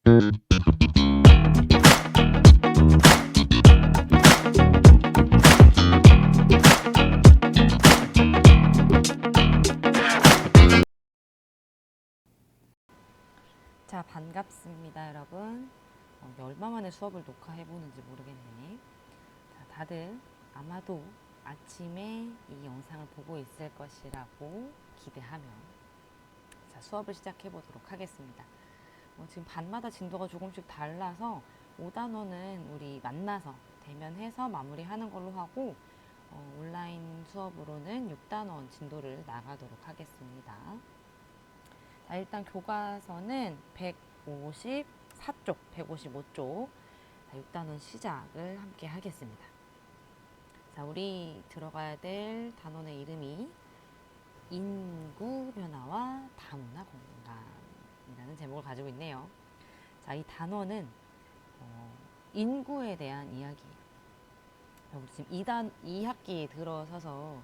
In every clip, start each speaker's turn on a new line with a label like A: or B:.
A: 자, 반갑습니다, 여러분. 얼마 만에 수업을 녹화해보는지 모르겠네. 자, 다들 아마도 아침에 이 영상을 보고 있을 것이라고 기대하며 자, 수업을 시작해보도록 하겠습니다. 지금 반마다 진도가 조금씩 달라서 5단원은 우리 만나서 대면해서 마무리하는 걸로 하고 온라인 수업으로는 6단원 진도를 나가도록 하겠습니다. 자, 일단 교과서는 154쪽, 155쪽 6단원 시작을 함께 하겠습니다. 자, 우리 들어가야 될 단원의 이름이 인구 변화와 다문화 공간이라는 제목을 가지고 있네요. 자, 이 단원은 인구에 대한 이야기예요. 우리 지금 2학기에 들어서서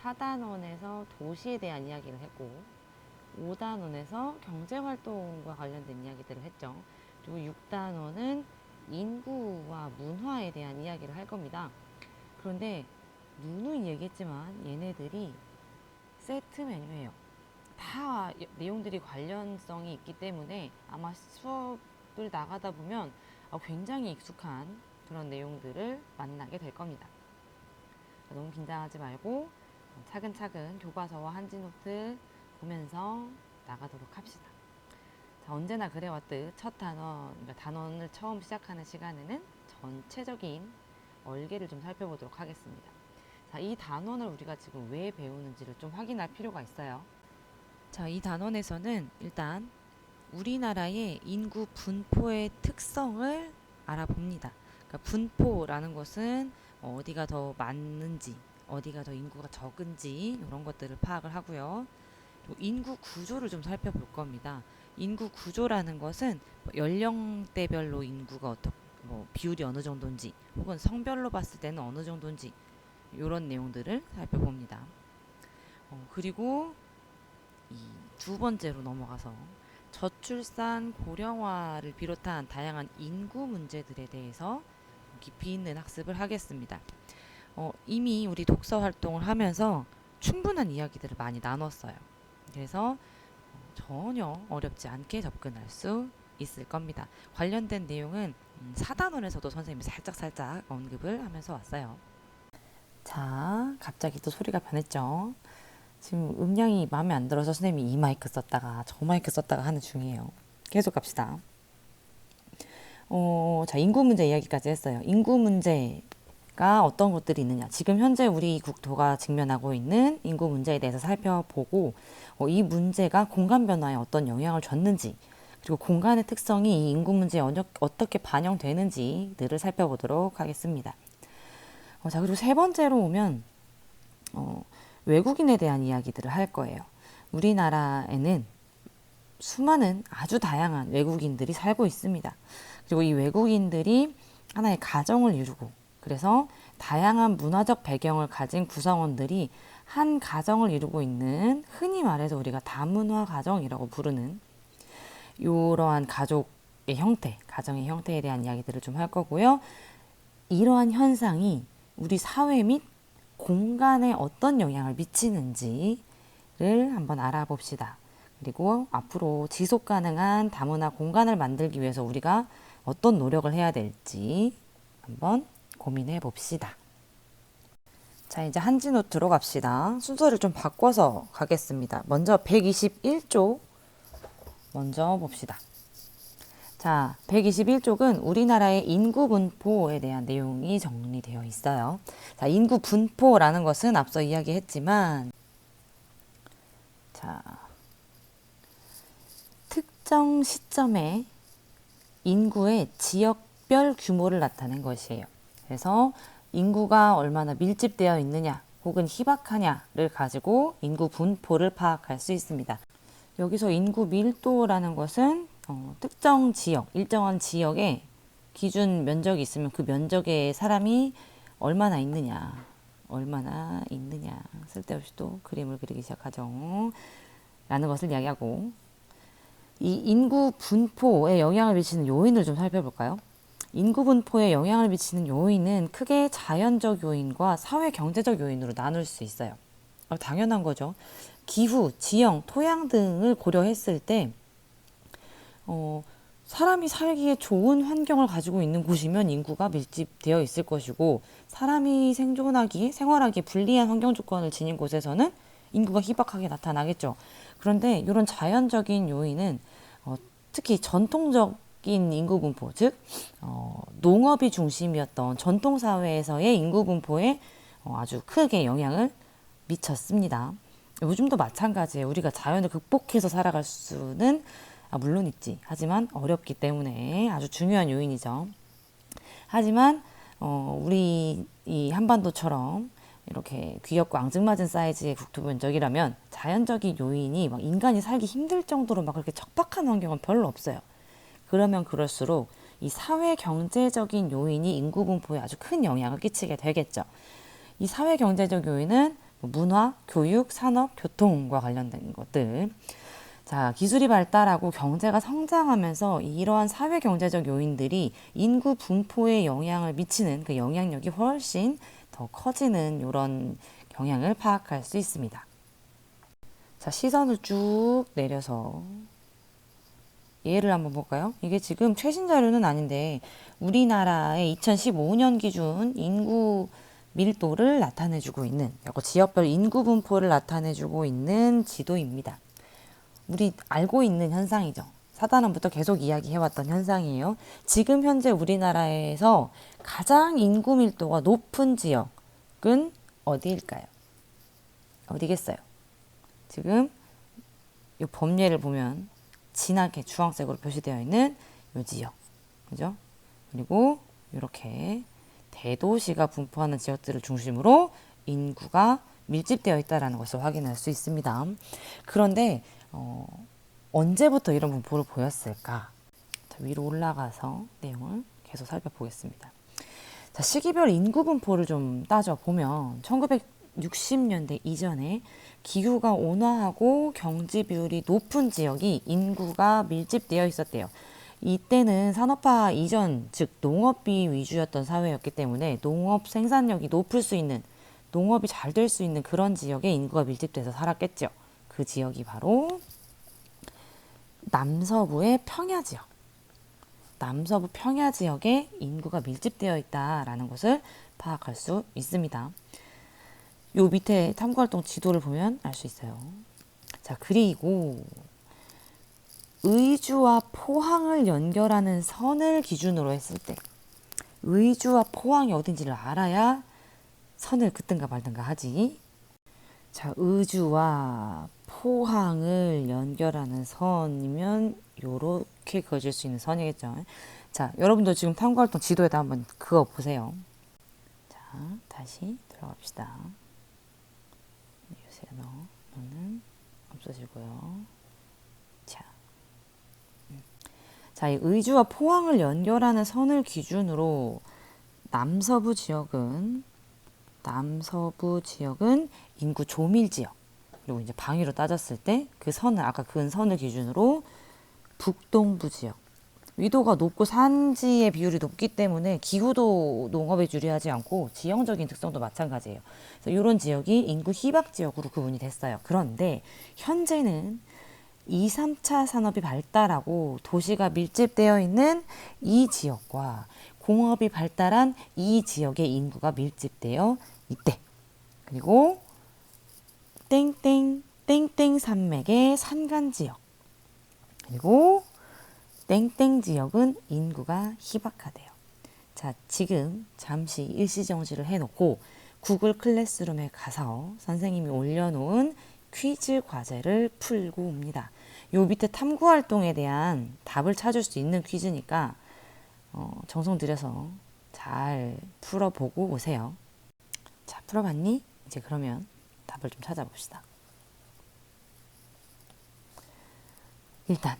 A: 4단원에서 도시에 대한 이야기를 했고 5단원에서 경제활동과 관련된 이야기들을 했죠. 그리고 6단원은 인구와 문화에 대한 이야기를 할 겁니다. 그런데 누누이 얘기했지만 얘네들이 세트 메뉴예요. 다 내용들이 관련성이 있기 때문에 아마 수업을 나가다 보면 굉장히 익숙한 그런 내용들을 만나게 될 겁니다. 너무 긴장하지 말고 차근차근 교과서와 한지노트 보면서 나가도록 합시다. 자, 언제나 그래왔듯 첫 단원, 그러니까 단원을 처음 시작하는 시간에는 전체적인 얼개를 좀 살펴보도록 하겠습니다. 자, 이 단원을 우리가 지금 왜 배우는지를 좀 확인할 필요가 있어요. 자, 이 단원에서는 일단 우리나라의 인구 분포의 특성을 알아봅니다. 그러니까 분포라는 것은 어디가 더 많은지, 어디가 더 인구가 적은지 이런 것들을 파악을 하고요. 인구 구조를 좀 살펴볼 겁니다. 인구 구조라는 것은 연령대별로 인구가 비율이 어느 정도인지 혹은 성별로 봤을 때는 어느 정도인지 이런 내용들을 살펴봅니다. 그리고 이 두 번째로 넘어가서 저출산 고령화를 비롯한 다양한 인구 문제들에 대해서 깊이 있는 학습을 하겠습니다. 이미 우리 독서 활동을 하면서 충분한 이야기들을 많이 나눴어요. 그래서 전혀 어렵지 않게 접근할 수 있을 겁니다. 관련된 내용은 4단원에서도 선생님이 살짝 언급을 하면서 왔어요. 자, 갑자기 또 소리가 변했죠. 지금 음량이 마음에 안 들어서 선생님이 이 마이크 썼다가 저 마이크 썼다가 하는 중이에요. 계속 갑시다. 자, 인구 문제 이야기까지 했어요. 인구 문제가 어떤 것들이 있느냐. 지금 현재 우리 국토가 직면하고 있는 인구 문제에 대해서 살펴보고 이 문제가 공간 변화에 어떤 영향을 줬는지 그리고 공간의 특성이 이 인구 문제에 어떻게 반영되는지들을 살펴보도록 하겠습니다. 자, 그리고 세 번째로 오면 외국인에 대한 이야기들을 할 거예요. 우리나라에는 수많은 아주 다양한 외국인들이 살고 있습니다. 그리고 이 외국인들이 하나의 가정을 이루고 그래서 다양한 문화적 배경을 가진 구성원들이 한 가정을 이루고 있는 흔히 말해서 우리가 다문화 가정이라고 부르는 이러한 가족의 형태, 가정의 형태에 대한 이야기들을 좀 할 거고요. 이러한 현상이 우리 사회 및 공간에 어떤 영향을 미치는지를 한번 알아봅시다. 그리고 앞으로 지속 가능한 다문화 공간을 만들기 위해서 우리가 어떤 노력을 해야 될지 한번 고민해 봅시다. 자, 이제 한지노트로 갑시다. 순서를 좀 바꿔서 가겠습니다. 먼저 121쪽 먼저 봅시다. 자, 121쪽은 우리나라의 인구 분포에 대한 내용이 정리되어 있어요. 자, 인구 분포라는 것은 앞서 이야기했지만 자, 특정 시점에 인구의 지역별 규모를 나타낸 것이에요. 그래서 인구가 얼마나 밀집되어 있느냐 혹은 희박하냐를 가지고 인구 분포를 파악할 수 있습니다. 여기서 인구 밀도라는 것은 특정 지역, 일정한 지역에 기준 면적이 있으면 그 면적에 사람이 얼마나 있느냐 쓸데없이 또 그림을 그리기 시작하죠. 라는 것을 이야기하고 이 인구 분포에 영향을 미치는 요인을 좀 살펴볼까요? 인구 분포에 영향을 미치는 요인은 크게 자연적 요인과 사회 경제적 요인으로 나눌 수 있어요. 당연한 거죠. 기후, 지형, 토양 등을 고려했을 때 사람이 살기에 좋은 환경을 가지고 있는 곳이면 인구가 밀집되어 있을 것이고, 사람이 생활하기에 불리한 환경 조건을 지닌 곳에서는 인구가 희박하게 나타나겠죠. 그런데 이런 자연적인 요인은 특히 전통적인 인구 분포, 즉 농업이 중심이었던 전통 사회에서의 인구 분포에 아주 크게 영향을 미쳤습니다. 요즘도 마찬가지예요. 우리가 자연을 극복해서 살아갈 수는 물론 있지. 하지만 어렵기 때문에 아주 중요한 요인이죠. 하지만 우리 이 한반도처럼 이렇게 귀엽고 앙증맞은 사이즈의 국토 면적이라면 자연적인 요인이 막 인간이 살기 힘들 정도로 막 그렇게 척박한 환경은 별로 없어요. 그러면 그럴수록 이 사회 경제적인 요인이 인구 분포에 아주 큰 영향을 끼치게 되겠죠. 이 사회 경제적 요인은 문화, 교육, 산업, 교통과 관련된 것들. 자, 기술이 발달하고 경제가 성장하면서 이러한 사회 경제적 요인들이 인구 분포에 영향을 미치는 그 영향력이 훨씬 더 커지는 이런 경향을 파악할 수 있습니다. 자, 시선을 쭉 내려서 예를 한번 볼까요? 이게 지금 최신 자료는 아닌데 우리나라의 2015년 기준 인구 밀도를 나타내주고 있는, 지역별 인구 분포를 나타내주고 있는 지도입니다. 우리 알고 있는 현상이죠. 4단원부터 계속 이야기해왔던 현상이에요. 지금 현재 우리나라에서 가장 인구 밀도가 높은 지역은 어디일까요? 어디겠어요? 지금 이 범례를 보면 진하게 주황색으로 표시되어 있는 이 지역, 그죠? 그리고 이렇게 대도시가 분포하는 지역들을 중심으로 인구가 밀집되어 있다는 것을 확인할 수 있습니다. 그런데 언제부터 이런 분포를 보였을까? 자, 위로 올라가서 내용을 계속 살펴보겠습니다. 자, 시기별 인구 분포를 좀 따져보면 1960년대 이전에 기후가 온화하고 경지 비율이 높은 지역이 인구가 밀집되어 있었대요. 이때는 산업화 이전, 즉 농업이 위주였던 사회였기 때문에 농업 생산력이 높을 수 있는, 농업이 잘 될 수 있는 그런 지역에 인구가 밀집돼서 살았겠죠. 그 지역이 바로 남서부의 평야 지역. 남서부 평야 지역에 인구가 밀집되어 있다라는 것을 파악할 수 있습니다. 요 밑에 탐구활동 지도를 보면 알 수 있어요. 자, 그리고 의주와 포항을 연결하는 선을 기준으로 했을 때 의주와 포항이 어딘지를 알아야 선을 긋든가 말든가 하지. 자, 의주와 포항을 연결하는 선이면 요렇게 그어질 수 있는 선이겠죠. 자, 여러분도 지금 탐구활동 지도에다 한번 그어 보세요. 자, 다시 들어갑시다. 너는 없어지고요. 자, 이 의주와 포항을 연결하는 선을 기준으로 남서부 지역은 인구 조밀 지역. 그리고 이제 방위로 따졌을 때 그 선을, 아까 그은 선을 기준으로 북동부 지역. 위도가 높고 산지의 비율이 높기 때문에 기후도 농업에 유리하지 않고 지형적인 특성도 마찬가지예요. 그래서 이런 지역이 인구 희박 지역으로 구분이 됐어요. 그런데 현재는 2, 3차 산업이 발달하고 도시가 밀집되어 있는 이 지역과 공업이 발달한 이 지역의 인구가 밀집되어 있대. 그리고 땡땡 산맥의 산간 지역, 그리고 땡땡 지역은 인구가 희박하대요. 자, 지금 잠시 일시정지를 해놓고 구글 클래스룸에 가서 선생님이 올려놓은 퀴즈 과제를 풀고 옵니다. 요 밑에 탐구활동에 대한 답을 찾을 수 있는 퀴즈니까 정성 들여서 잘 풀어보고 오세요. 자, 풀어봤니? 이제 그러면 답을 좀 찾아봅시다. 일단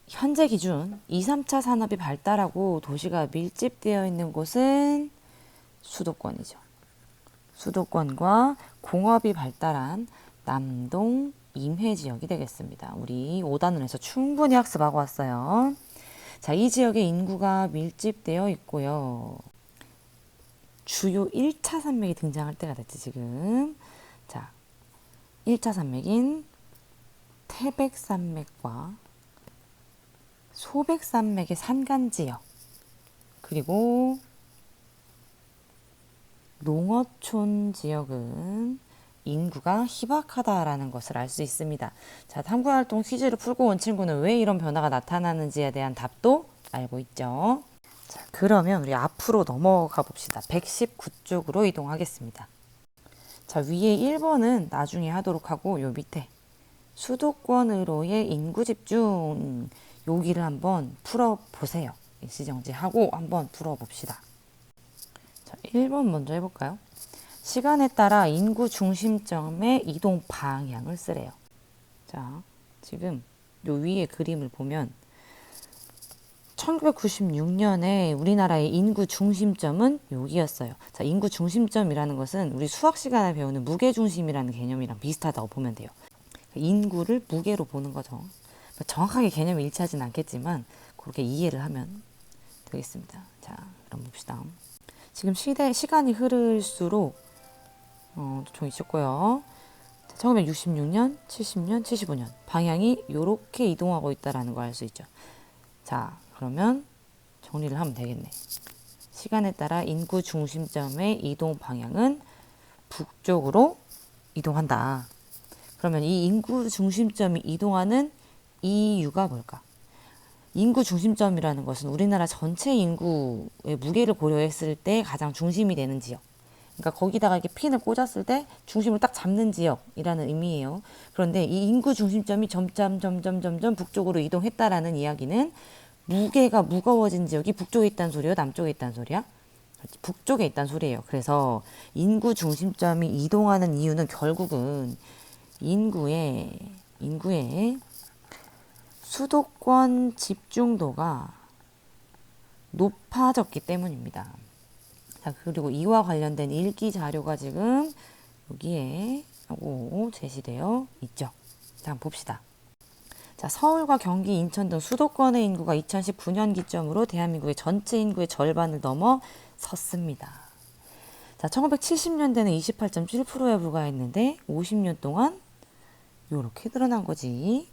A: 현재 기준 2, 3차 산업이 발달하고 도시가 밀집되어 있는 곳은 수도권이죠. 수도권과 공업이 발달한 남동, 임해 지역이 되겠습니다. 우리 5단원에서 충분히 학습하고 왔어요. 자, 이 지역에 인구가 밀집되어 있고요. 주요 1차 산맥이 등장할 때가 됐지, 지금. 자, 1차 산맥인 태백산맥과 소백산맥의 산간지역, 그리고 농어촌 지역은 인구가 희박하다라는 것을 알 수 있습니다. 자, 탐구활동 퀴즈를 풀고 온 친구는 왜 이런 변화가 나타나는지에 대한 답도 알고 있죠. 자, 그러면 우리 앞으로 넘어가 봅시다. 119쪽으로 이동하겠습니다. 자, 위에 1번은 나중에 하도록 하고 요 밑에 수도권으로의 인구 집중 여기를 한번 풀어보세요. 일시정지하고 한번 풀어봅시다. 자, 1번 먼저 해볼까요? 시간에 따라 인구 중심점의 이동 방향을 쓰래요. 자, 지금 요 위에 그림을 보면 1996년에 우리나라의 인구 중심점은 여기였어요. 자, 인구 중심점이라는 것은 우리 수학 시간에 배우는 무게중심이라는 개념이랑 비슷하다고 보면 돼요. 인구를 무게로 보는 거죠. 정확하게 개념이 일치하진 않겠지만 그렇게 이해를 하면 되겠습니다. 자, 그럼 봅시다. 지금 시간이 흐를수록 좀 있었고요. 1966년, 70년, 75년 방향이 이렇게 이동하고 있다는 걸 알 수 있죠. 자, 그러면 정리를 하면 되겠네. 시간에 따라 인구 중심점의 이동 방향은 북쪽으로 이동한다. 그러면 이 인구 중심점이 이동하는 이유가 뭘까? 인구 중심점이라는 것은 우리나라 전체 인구의 무게를 고려했을 때 가장 중심이 되는 지역. 그러니까 거기다가 이렇게 핀을 꽂았을 때 중심을 딱 잡는 지역이라는 의미예요. 그런데 이 인구 중심점이 점점 북쪽으로 이동했다라는 이야기는 무게가 무거워진 지역이 북쪽에 있다는 소리요? 남쪽에 있다는 소리야? 북쪽에 있다는 소리예요. 그래서 인구 중심점이 이동하는 이유는 결국은 인구의 수도권 집중도가 높아졌기 때문입니다. 자, 그리고 이와 관련된 일기 자료가 지금 여기에 하고 제시되어 있죠. 자, 한번 봅시다. 자, 서울과 경기, 인천 등 수도권의 인구가 2019년 기점으로 대한민국의 전체 인구의 절반을 넘어 섰습니다. 자, 1970년대는 28.7%에 불과했는데 50년 동안 요렇게 늘어난 거지.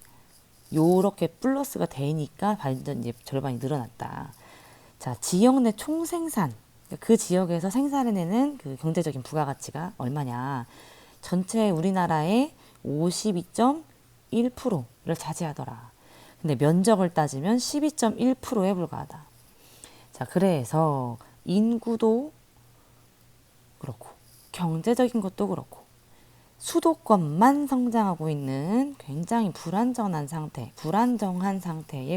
A: 요렇게 플러스가 되니까 완전 이제 절반이 늘어났다. 자, 지역 내 총생산. 그 지역에서 생산해내는 그 경제적인 부가가치가 얼마냐. 전체 우리나라의 52.1%를 차지하더라. 근데 면적을 따지면 12.1%에 불과하다. 자, 그래서 인구도 그렇고 경제적인 것도 그렇고 수도권만 성장하고 있는 굉장히 불안정한 상태의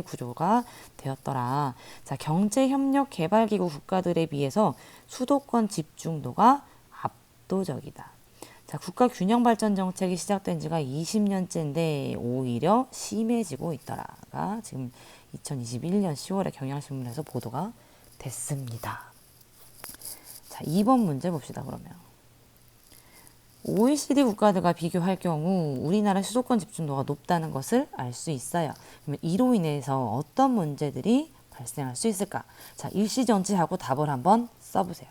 A: 구조가 되었더라. 자, 경제협력개발기구 국가들에 비해서 수도권 집중도가 압도적이다. 자, 국가균형발전 정책이 시작된 지가 20년째인데 오히려 심해지고 있더라가 지금 2021년 10월에 경향신문에서 보도가 됐습니다. 자, 2번 문제 봅시다, 그러면. OECD 국가들과 비교할 경우 우리나라 수도권 집중도가 높다는 것을 알 수 있어요. 그러면 이로 인해서 어떤 문제들이 발생할 수 있을까? 자, 일시정지하고 답을 한번 써보세요.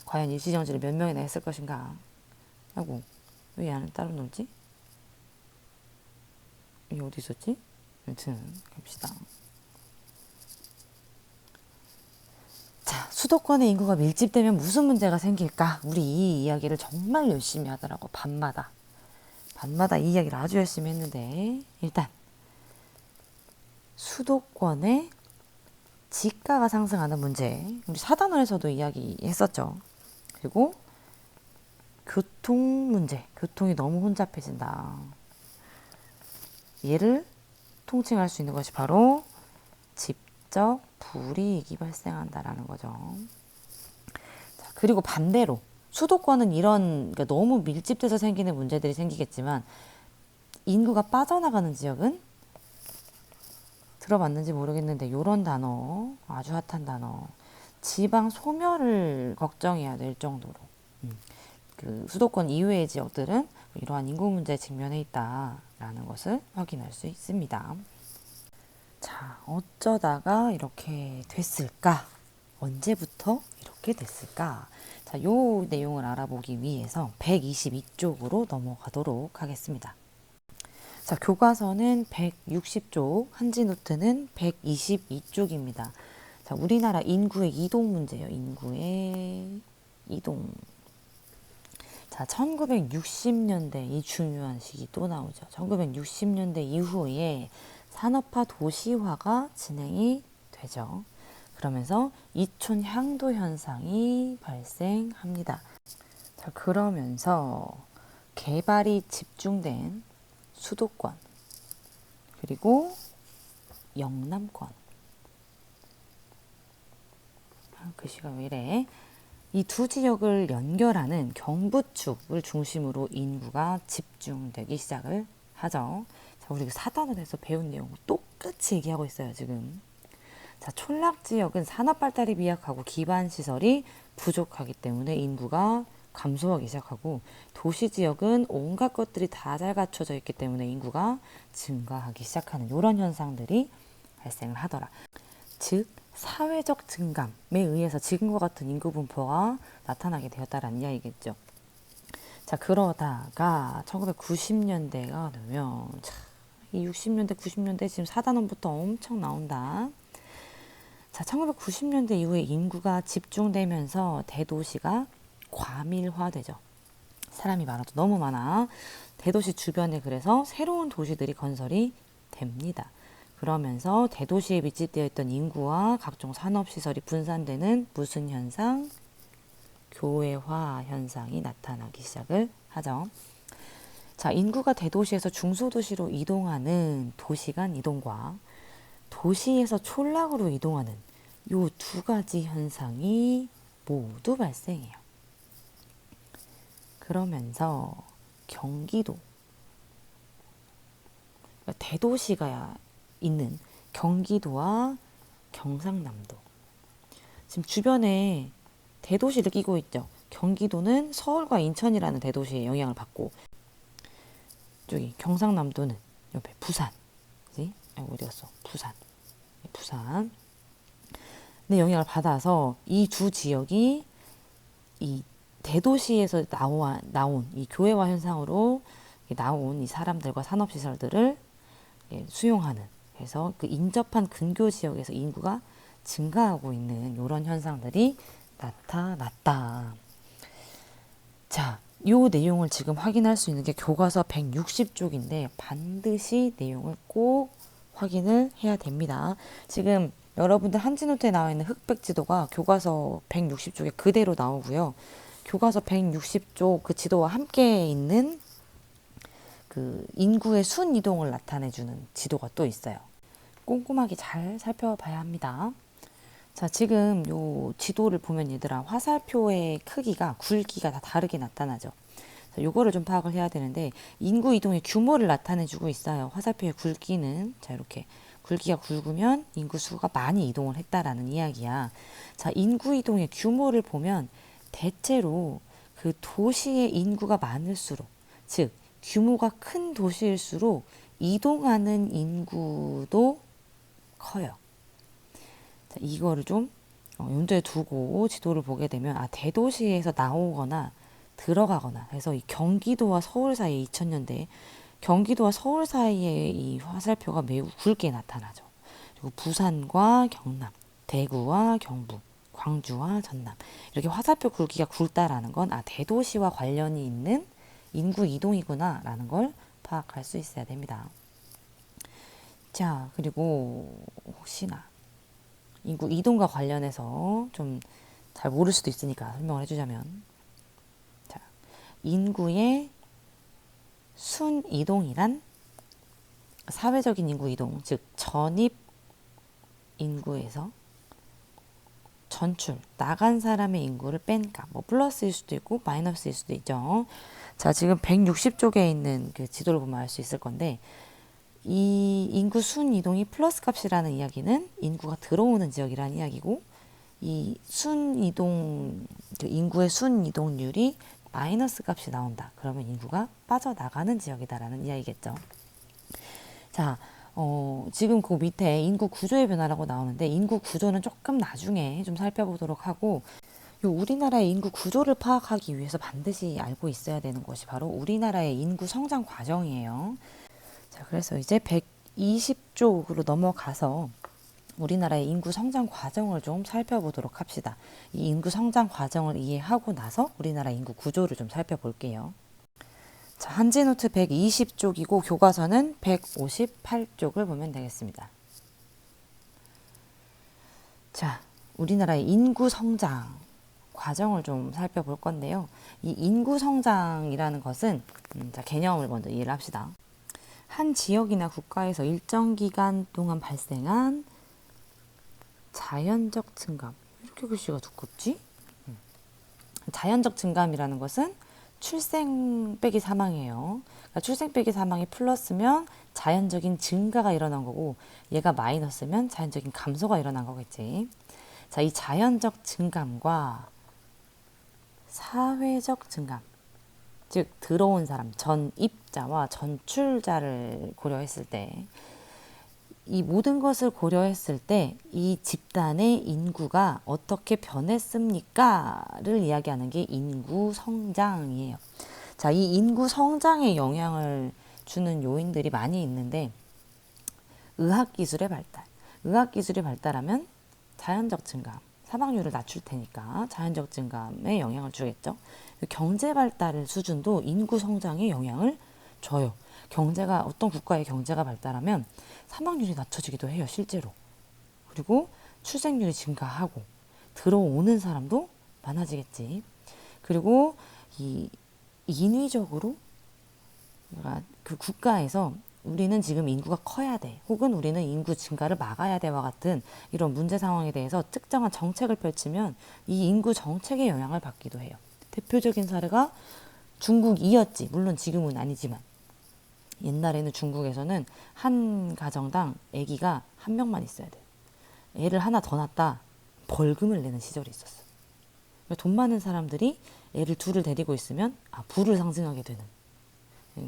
A: 과연 일시정지를 몇 명이나 했을 것인가? 아이고, 왜 얘는 따로 놀지? 이게 어디 있었지? 여튼 갑시다. 자, 수도권의 인구가 밀집되면 무슨 문제가 생길까? 우리 이 이야기를 정말 열심히 하더라고. 밤마다 이 이야기를 아주 열심히 했는데, 일단 수도권의 지가가 상승하는 문제, 우리 4단원에서도 이야기했었죠. 그리고 교통 문제, 교통이 너무 혼잡해진다. 얘를 통칭할 수 있는 것이 바로 집적 불이익이 발생한다라는 거죠. 자, 그리고 반대로 수도권은 이런, 그러니까 너무 밀집돼서 생기는 문제들이 생기겠지만 인구가 빠져나가는 지역은 들어봤는지 모르겠는데 이런 단어, 아주 핫한 단어, 지방 소멸을 걱정해야 될 정도로 그 수도권 이외의 지역들은 이러한 인구 문제에 직면해 있다라는 것을 확인할 수 있습니다. 자, 어쩌다가 이렇게 됐을까? 언제부터 이렇게 됐을까? 자, 요 내용을 알아보기 위해서 122쪽으로 넘어가도록 하겠습니다. 자, 교과서는 160쪽, 한지노트는 122쪽입니다. 자, 우리나라 인구의 이동 문제예요. 인구의 이동. 자, 1960년대 이 중요한 시기 또 나오죠. 1960년대 이후에 산업화 도시화가 진행이 되죠. 그러면서 이촌 향도 현상이 발생합니다. 자, 그러면서 개발이 집중된 수도권 그리고 영남권, 글씨가 왜 이래? 이 두 지역을 연결하는 경부축을 중심으로 인구가 집중되기 시작을 하죠. 자, 우리 4단원에서 배운 내용 똑같이 얘기하고 있어요, 지금. 자, 촌락 지역은 산업 발달이 미약하고 기반 시설이 부족하기 때문에 인구가 감소하기 시작하고, 도시 지역은 온갖 것들이 다 잘 갖춰져 있기 때문에 인구가 증가하기 시작하는 이런 현상들이 발생을 하더라. 즉 사회적 증감에 의해서 지금과 같은 인구 분포가 나타나게 되었다라는 이야기겠죠. 자, 그러다가 1990년대가 되면 이 60년대, 90년대 지금 4단원부터 엄청 나온다. 자, 1990년대 이후에 인구가 집중되면서 대도시가 과밀화되죠. 사람이 많아도 너무 많아. 대도시 주변에 그래서 새로운 도시들이 건설이 됩니다. 그러면서 대도시에 밀집되어 있던 인구와 각종 산업시설이 분산되는 무슨 현상? 교외화 현상이 나타나기 시작을 하죠. 자, 인구가 대도시에서 중소도시로 이동하는 도시간 이동과 도시에서 촌락으로 이동하는 요 두 가지 현상이 모두 발생해요. 그러면서 경기도, 그러니까 대도시가 있는 경기도와 경상남도, 지금 주변에 대도시를 끼고 있죠. 경기도는 서울과 인천이라는 대도시의 영향을 받고, 저기 경상남도는 옆에 부산, 그지? 어디 갔어? 부산. 네, 영향을 받아서 이 두 지역이 이 대도시에서 나온 이 교외화 현상으로 나온 이 사람들과 산업시설들을 수용하는, 그래서 그 인접한 근교 지역에서 인구가 증가하고 있는 이런 현상들이 나타났다. 자, 이 내용을 지금 확인할 수 있는 게 교과서 160쪽인데 반드시 내용을 꼭 확인을 해야 됩니다. 지금 여러분들 한지노트에 나와 있는 흑백 지도가 교과서 160쪽에 그대로 나오고요. 교과서 160쪽 그 지도와 함께 있는 그 인구의 순이동을 나타내주는 지도가 또 있어요. 꼼꼼하게 잘 살펴봐야 합니다. 자, 지금 요 지도를 보면 얘들아, 화살표의 크기가, 굵기가 다 다르게 나타나죠. 자, 요거를 좀 파악을 해야 되는데, 인구 이동의 규모를 나타내주고 있어요. 화살표의 굵기는, 자, 이렇게 굵기가 굵으면 인구수가 많이 이동을 했다라는 이야기야. 자, 인구 이동의 규모를 보면 대체로 그 도시의 인구가 많을수록, 즉 규모가 큰 도시일수록 이동하는 인구도 커요. 자, 이거를 좀 염두에 두고 지도를 보게 되면, 아, 대도시에서 나오거나 들어가거나 해서 이 경기도와 서울 사이에 2000년대 경기도와 서울 사이에 이 화살표가 매우 굵게 나타나죠. 그리고 부산과 경남, 대구와 경북, 광주와 전남, 이렇게 화살표 굵기가 굵다라는 건, 아, 대도시와 관련이 있는 인구 이동이구나 라는 걸 파악할 수 있어야 됩니다. 자, 그리고 혹시나 인구 이동과 관련해서 좀 잘 모를 수도 있으니까 설명을 해주자면, 자, 인구의 순이동이란 사회적인 인구 이동, 즉 전입 인구에서 전출, 나간 사람의 인구를 뺀 값, 뭐 플러스일 수도 있고 마이너스일 수도 있죠. 자, 지금 160쪽에 있는 그 지도를 보면 알 수 있을 건데, 이 인구 순이동이 플러스 값이라는 이야기는 인구가 들어오는 지역이라는 이야기고, 이 순이동, 그 인구의 순이동률이 마이너스 값이 나온다. 그러면 인구가 빠져나가는 지역이다라는 이야기겠죠. 자, 지금 그 밑에 인구 구조의 변화라고 나오는데 인구 구조는 조금 나중에 좀 살펴보도록 하고 요 우리나라의 인구 구조를 파악하기 위해서 반드시 알고 있어야 되는 것이 바로 우리나라의 인구 성장 과정이에요. 자, 그래서 이제 120쪽으로 넘어가서 우리나라의 인구 성장 과정을 좀 살펴보도록 합시다. 이 인구 성장 과정을 이해하고 나서 우리나라 인구 구조를 좀 살펴볼게요. 자, 한지노트 120쪽이고 교과서는 158쪽을 보면 되겠습니다. 자, 우리나라의 인구 성장 과정을 좀 살펴볼 건데요. 이 인구 성장이라는 것은 자, 개념을 먼저 이해를 합시다. 한 지역이나 국가에서 일정 기간 동안 발생한 자연적 증감. 이렇게 글씨가 두껍지? 자연적 증감이라는 것은 출생 빼기 사망이에요. 그러니까 출생 빼기 사망이 플러스면 자연적인 증가가 일어난 거고 얘가 마이너스면 자연적인 감소가 일어난 거겠지. 자, 이 자연적 증감과 사회적 증감, 즉 들어온 사람, 전입자와 전출자를 고려했을 때 이 모든 것을 고려했을 때 이 집단의 인구가 어떻게 변했습니까를 이야기하는 게 인구 성장이에요. 자, 이 인구 성장에 영향을 주는 요인들이 많이 있는데 의학기술의 발달, 의학기술이 발달하면 자연적 증감, 사망률을 낮출 테니까 자연적 증감에 영향을 주겠죠. 경제 발달의 수준도 인구 성장에 영향을 줘요. 경제가 어떤 국가의 경제가 발달하면 사망률이 낮춰지기도 해요, 실제로. 그리고 출생률이 증가하고 들어오는 사람도 많아지겠지. 그리고 이 인위적으로 그 국가에서 우리는 지금 인구가 커야 돼, 혹은 우리는 인구 증가를 막아야 돼와 같은 이런 문제 상황에 대해서 특정한 정책을 펼치면 이 인구 정책에 영향을 받기도 해요. 대표적인 사례가 중국이었지. 물론 지금은 아니지만 옛날에는 중국에서는 한 가정당 아기가 한 명만 있어야 돼. 애를 하나 더 낳았다 벌금을 내는 시절이 있었어. 돈 많은 사람들이 애를 둘을 데리고 있으면 부를 상징하게 되는,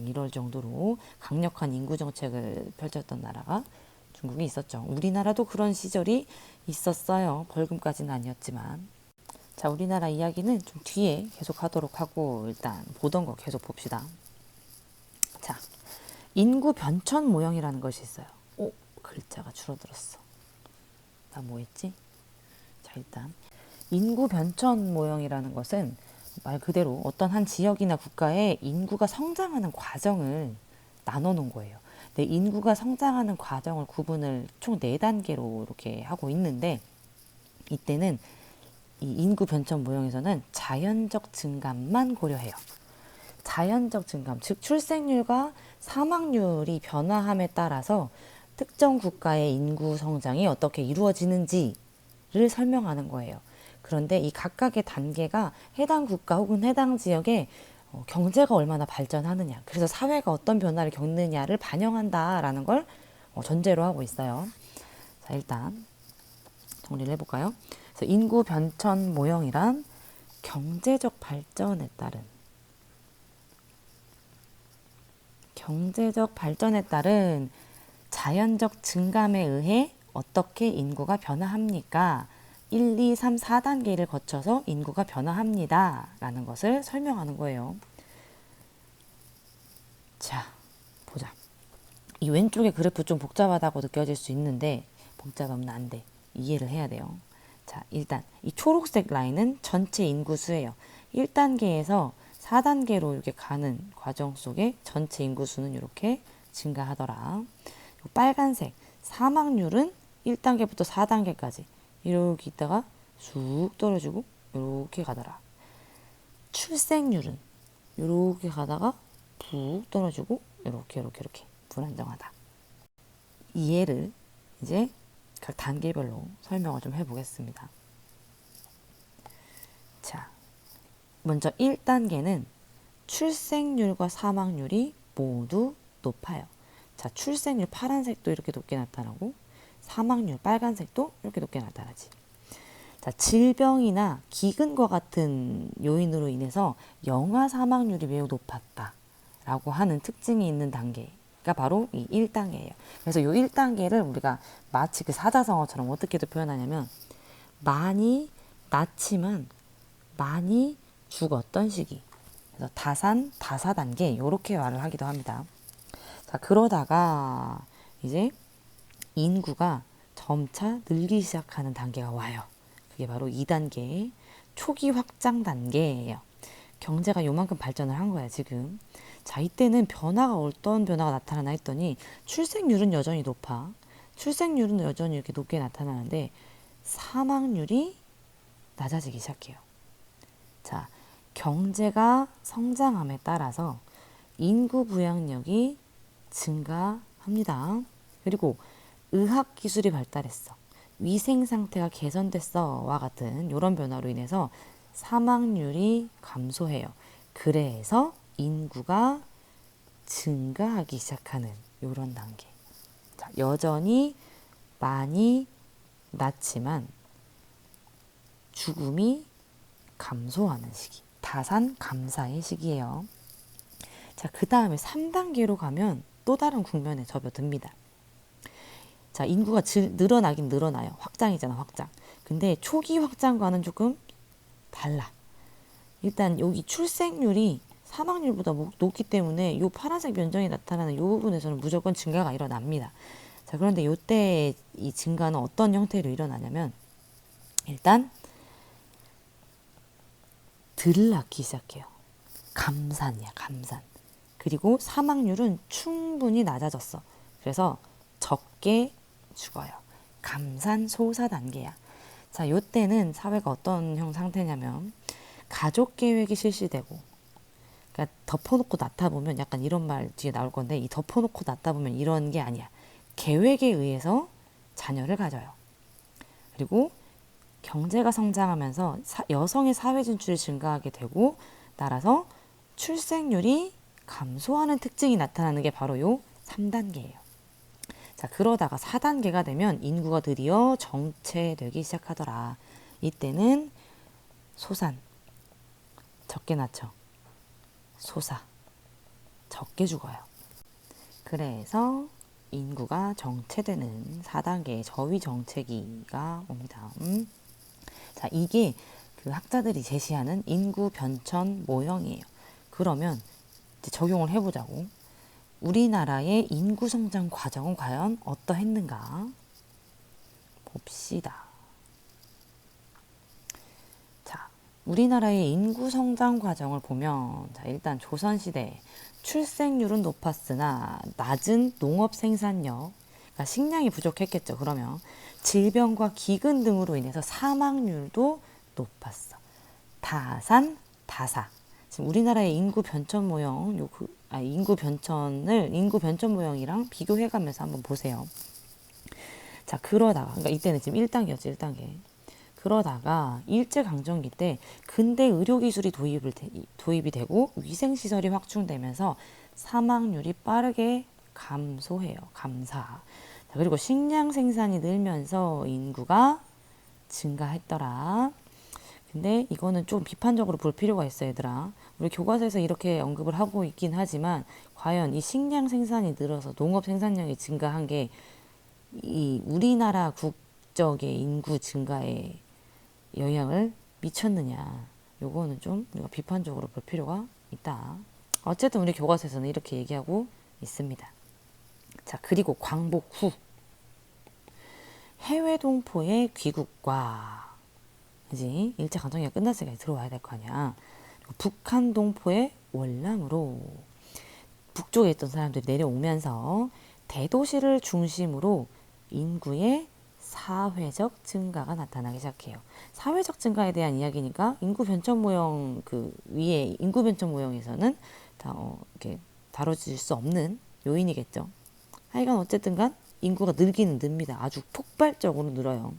A: 이럴 정도로 강력한 인구 정책을 펼쳤던 나라가 중국이 있었죠. 우리나라도 그런 시절이 있었어요. 벌금까지는 아니었지만. 자, 우리나라 이야기는 좀 뒤에 계속 하도록 하고 일단 보던 거 계속 봅시다. 자, 인구 변천 모형이라는 것이 있어요. 글자가 줄어들었어. 나 뭐 했지? 자, 일단 인구 변천 모형이라는 것은 말 그대로 어떤 한 지역이나 국가의 인구가 성장하는 과정을 나눠 놓은 거예요. 근데 인구가 성장하는 과정을 구분을 총 4단계로 이렇게 하고 있는데 이때는 이 인구 변천 모형에서는 자연적 증감만 고려해요. 자연적 증감, 즉 출생률과 사망률이 변화함에 따라서 특정 국가의 인구 성장이 어떻게 이루어지는지를 설명하는 거예요. 그런데 이 각각의 단계가 해당 국가 혹은 해당 지역의 경제가 얼마나 발전하느냐, 그래서 사회가 어떤 변화를 겪느냐를 반영한다라는 걸 전제로 하고 있어요. 자, 일단 정리를 해볼까요? 그래서 인구 변천 모형이란 경제적 발전에 따른 자연적 증감에 의해 어떻게 인구가 변화합니까? 1, 2, 3, 4단계를 거쳐서 인구가 변화합니다 라는 것을 설명하는 거예요. 자, 보자. 이 왼쪽의 그래프 좀 복잡하다고 느껴질 수 있는데 복잡하면 안 돼. 이해를 해야 돼요. 자, 일단 이 초록색 라인은 전체 인구수예요. 1단계에서 4단계로 이렇게 가는 과정 속에 전체 인구수는 이렇게 증가하더라. 빨간색 사망률은 1단계부터 4단계까지 이렇게 있다가 쑥 떨어지고 이렇게 가더라. 출생률은 이렇게 가다가 푹 떨어지고 이렇게 불안정하다. 이해를 이제 각 단계별로 설명을 좀 해보겠습니다. 자, 먼저 1단계는 출생률과 사망률이 모두 높아요. 자, 출생률 파란색도 이렇게 높게 나타나고 사망률 빨간색도 이렇게 높게 나타나지. 자, 질병이나 기근과 같은 요인으로 인해서 영아 사망률이 매우 높았다라고 하는 특징이 있는 단계가 바로 이 1단계예요. 그래서 이 1단계를 우리가 마치 그 사자성어처럼 어떻게도 표현하냐면 많이 낳지만 많이 죽었던 시기. 그래서 다산, 다사 단계 이렇게 말을 하기도 합니다. 자, 그러다가 이제 인구가 점차 늘기 시작하는 단계가 와요. 그게 바로 2단계 초기 확장 단계예요. 경제가 요만큼 발전을 한 거야 지금. 자, 이때는 변화가 어떤 변화가 나타나나 했더니 출생률은 여전히 높아. 출생률은 여전히 이렇게 높게 나타나는데 사망률이 낮아지기 시작해요. 자, 경제가 성장함에 따라서 인구 부양력이 증가합니다. 그리고 의학 기술이 발달했어. 위생 상태가 개선됐어와 같은 이런 변화로 인해서 사망률이 감소해요. 그래서 인구가 증가하기 시작하는 이런 단계. 자, 여전히 많이 낳지만 죽음이 감소하는 시기. 다산 감사의 시기예요. 자, 그 다음에 3단계로 가면 또 다른 국면에 접어듭니다. 자, 인구가 늘어나긴 늘어나요. 확장이잖아, 확장. 근데 초기 확장과는 조금 달라. 일단 여기 출생률이 사망률보다 높기 때문에 이 파란색 변정이 나타나는 이 부분에서는 무조건 증가가 일어납니다. 자, 그런데 이때 이 증가는 어떤 형태로 일어나냐면 일단 덜 낳기 시작해요. 감산이야, 감산. 그리고 사망률은 충분히 낮아졌어. 그래서 적게 죽어요. 감산소사 단계야. 자, 요때는 사회가 어떤 형 상태냐면 가족 계획이 실시되고, 그러니까 덮어놓고 낳다 보면 약간 이런 말 뒤에 나올 건데, 이 덮어놓고 낳다 보면 이런 게 아니야. 계획에 의해서 자녀를 가져요. 그리고 경제가 성장하면서 여성의 사회 진출이 증가하게 되고, 따라서 출생률이 감소하는 특징이 나타나는 게 바로 요 3단계예요. 자, 그러다가 4단계가 되면 인구가 드디어 정체되기 시작하더라. 이때는 소산, 적게 낳죠. 소사, 적게 죽어요. 그래서 인구가 정체되는 4단계의 저위 정체기가 옵니다. 자, 이게 그 학자들이 제시하는 인구 변천 모형이에요. 그러면 이제 적용을 해보자고. 우리나라의 인구 성장 과정은 과연 어떠했는가 봅시다. 자, 우리나라의 인구 성장 과정을 보면, 자, 일단 조선시대 출생률은 높았으나 낮은 농업 생산력, 그러니까 식량이 부족했겠죠. 그러면 질병과 기근 등으로 인해서 사망률도 높았어. 다산, 다사. 지금 우리나라의 인구 변천 모형, 인구 변천 모형이랑 비교해가면서 한번 보세요. 자, 그러다가, 그러니까 이때는 지금 1단계였지, 1단계. 그러다가 일제강점기 때 근대 의료기술이 도입이 되고 위생시설이 확충되면서 사망률이 빠르게 감소해요. 감사. 자, 그리고 식량 생산이 늘면서 인구가 증가했더라. 근데 이거는 좀 비판적으로 볼 필요가 있어, 얘들아. 우리 교과서에서 이렇게 언급을 하고 있긴 하지만 과연 이 식량 생산이 늘어서 농업 생산량이 증가한 게 이 우리나라 국적의 인구 증가에 영향을 미쳤느냐, 요거는 좀 우리가 비판적으로 볼 필요가 있다. 어쨌든 우리 교과서에서는 이렇게 얘기하고 있습니다. 자, 그리고 광복 후 해외 동포의 귀국과, 그지? 일제 강점기가 끝났으니까 들어와야 될 거 아니야. 북한 동포의 월남으로 북쪽에 있던 사람들이 내려오면서 대도시를 중심으로 인구의 사회적 증가가 나타나기 시작해요. 사회적 증가에 대한 이야기니까 인구 변천 모형 그 위에 인구 변천 모형에서는 이렇게 다뤄질 수 없는 요인이겠죠. 하여간 어쨌든간 인구가 늘기는 늡니다. 아주 폭발적으로 늘어요.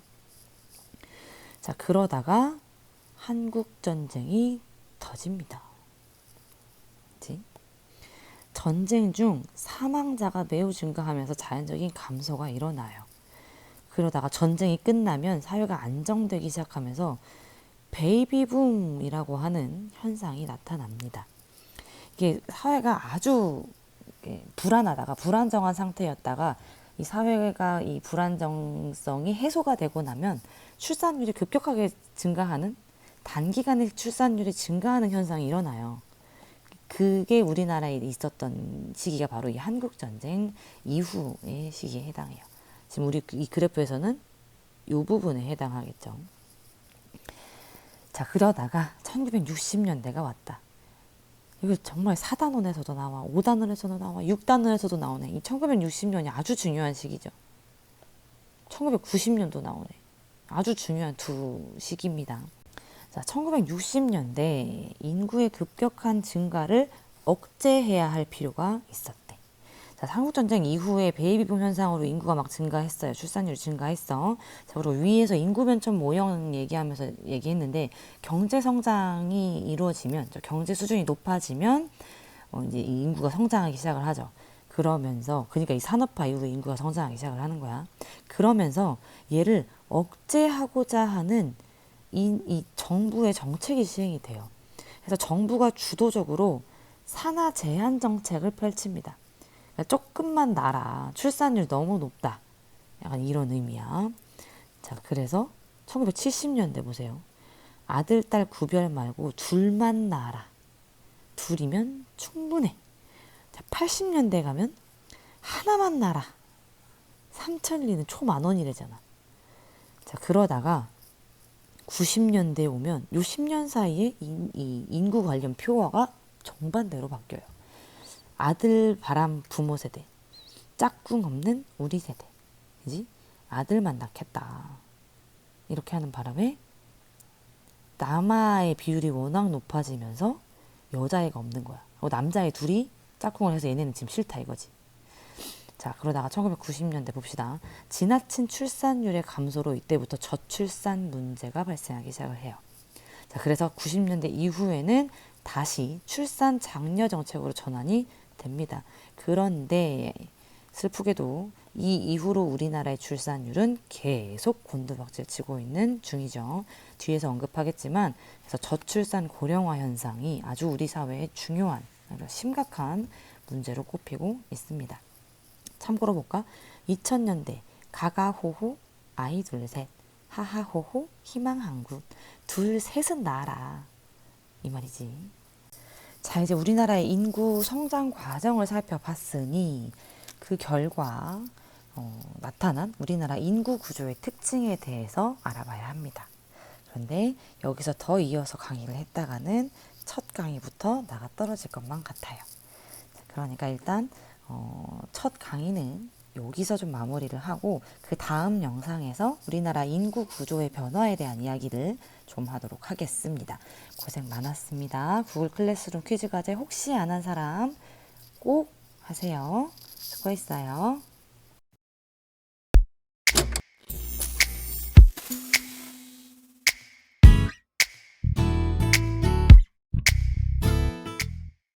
A: 자, 그러다가 한국 전쟁이 터집니다. 그치? 전쟁 중 사망자가 매우 증가하면서 자연적인 감소가 일어나요. 그러다가 전쟁이 끝나면 사회가 안정되기 시작하면서 베이비붐이라고 하는 현상이 나타납니다. 이게 사회가 아주 불안하다가 불안정한 상태였다가 이 사회가 이 불안정성이 해소가 되고 나면 출산율이 급격하게 증가하는, 단기간에 출산율이 증가하는 현상이 일어나요. 그게 우리나라에 있었던 시기가 바로 이 한국전쟁 이후의 시기에 해당해요. 지금 우리 이 그래프에서는 이 부분에 해당하겠죠. 자, 그러다가 1960년대가 왔다. 이거 정말 4단원에서도 나와, 5단원에서도 나와, 6단원에서도 나오네. 이 1960년이 아주 중요한 시기죠. 1990년도 나오네. 아주 중요한 두 시기입니다. 자, 1960년대 인구의 급격한 증가를 억제해야 할 필요가 있었대. 자, 한국전쟁 이후에 베이비붐 현상으로 인구가 막 증가했어요. 출산율이 증가했어. 자, 그리고 위에서 인구 변천 모형 얘기했는데 경제 성장이 이루어지면, 경제 수준이 높아지면 이제 이 인구가 성장하기 시작을 하죠. 그러면서 그러니까 이 산업화 이후에 인구가 성장하기 시작을 하는 거야. 그러면서 얘를 억제하고자 하는 이 정부의 정책이 시행이 돼요. 그래서 정부가 주도적으로 산하 제한 정책을 펼칩니다. 그러니까 조금만 나라, 출산율 너무 높다, 약간 이런 의미야. 자, 그래서 1970년대 보세요. 아들, 딸 구별 말고 둘만 낳아라. 둘이면 충분해. 자, 80년대 가면 하나만 낳아라. 3천리는 초만원이래잖아. 자, 그러다가 90년대에 오면 요 10년 사이에 이 인구 관련 표어가 정반대로 바뀌어요. 아들 바람 부모 세대, 짝꿍 없는 우리 세대, 그지? 아들만 낳겠다. 이렇게 하는 바람에 남아의 비율이 워낙 높아지면서 여자애가 없는 거야. 남자애 둘이 짝꿍을 해서 얘네는 지금 싫다 이거지. 자, 그러다가 1990년대 봅시다. 지나친 출산율의 감소로 이때부터 저출산 문제가 발생하기 시작을 해요. 자, 그래서 90년대 이후에는 다시 출산 장려 정책으로 전환이 됩니다. 그런데 슬프게도 이 이후로 우리나라의 출산율은 계속 곤두박질 치고 있는 중이죠. 뒤에서 언급하겠지만, 그래서 저출산 고령화 현상이 아주 우리 사회에 중요한, 심각한 문제로 꼽히고 있습니다. 참고로 볼까? 2000년대 가가호호 아이 둘셋, 하하호호 희망 한군, 둘 셋은 낳아라 이 말이지. 자, 이제 우리나라의 인구 성장 과정을 살펴봤으니 그 결과 나타난 우리나라 인구 구조의 특징에 대해서 알아봐야 합니다. 그런데 여기서 더 이어서 강의를 했다가는 첫 강의부터 나가 떨어질 것만 같아요. 그러니까 일단 첫 강의는 여기서 좀 마무리를 하고 그 다음 영상에서 우리나라 인구 구조의 변화에 대한 이야기를 좀 하도록 하겠습니다. 고생 많았습니다. 구글 클래스룸 퀴즈 과제 혹시 안 한 사람 꼭 하세요. 수고했어요.